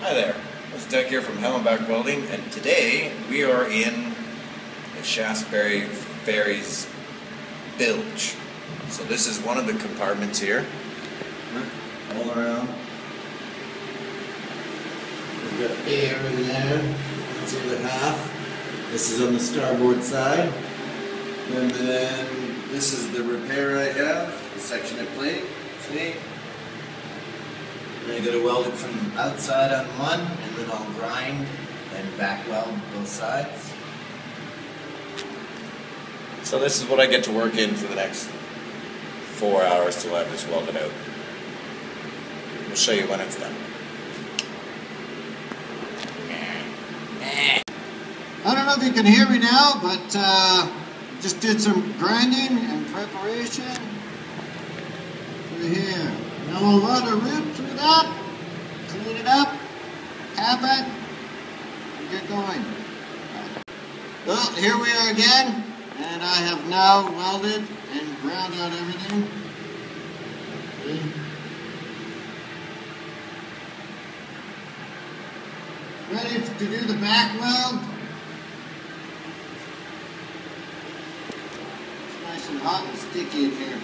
Hi there, this is Doug here from HellNBack Welding, and today we are in the Shaftesbury Ferry's bilge. So this is one of the compartments here. All around. We've got air in there. That's the other half. This is on the starboard side. And then this is the repair I have, the section I plate. See? And I got to weld it from outside on one, and then I'll grind and back weld both sides. So this is what I get to work in for the next 4 hours till I have this welded out. We'll show you when it's done. I don't know if you can hear me now, but just did some grinding and preparation for here. Now we'll run a root through that, clean it up, cap it, and get going. Well, here we are again, and I have now welded and ground out everything. See? Ready to do the back weld. It's nice and hot and sticky in here.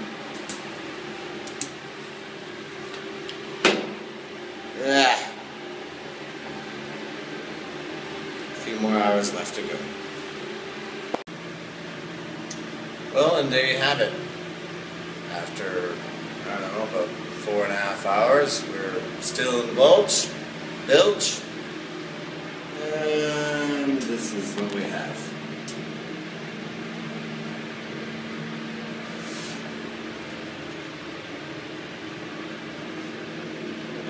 Yeah. A few more hours left to go. Well, and there you have it. After, I don't know, about 4.5 hours, we're still in the bilge. And this is what we have.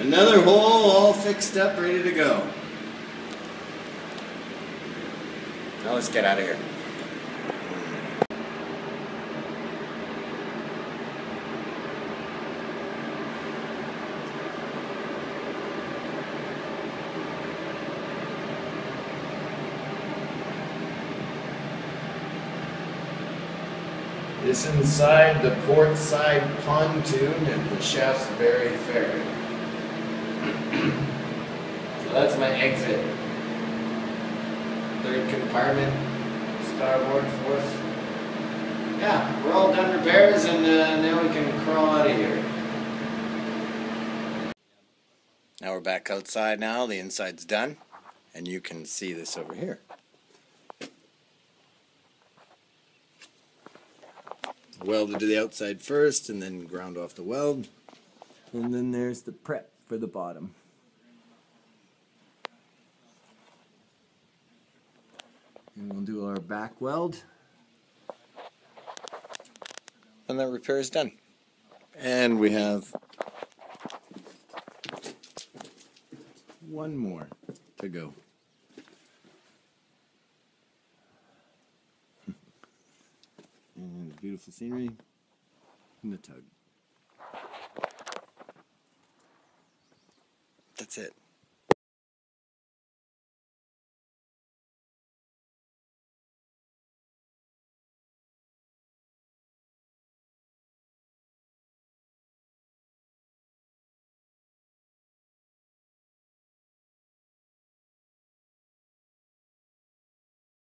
Another hole all fixed up, ready to go. Now let's get out of here. This inside the port side pontoon at the Shaftesbury Ferry. So that's my exit. Third compartment, starboard, fourth. Yeah, we're all done repairs, and now we can crawl out of here. Now we're back outside now, the inside's done, and you can see this over here. Welded to the outside first, and then ground off the weld. And then there's the prep for the bottom. And we'll do our back weld. And that repair is done. And we have one more to go. And beautiful scenery and the tug. That's it.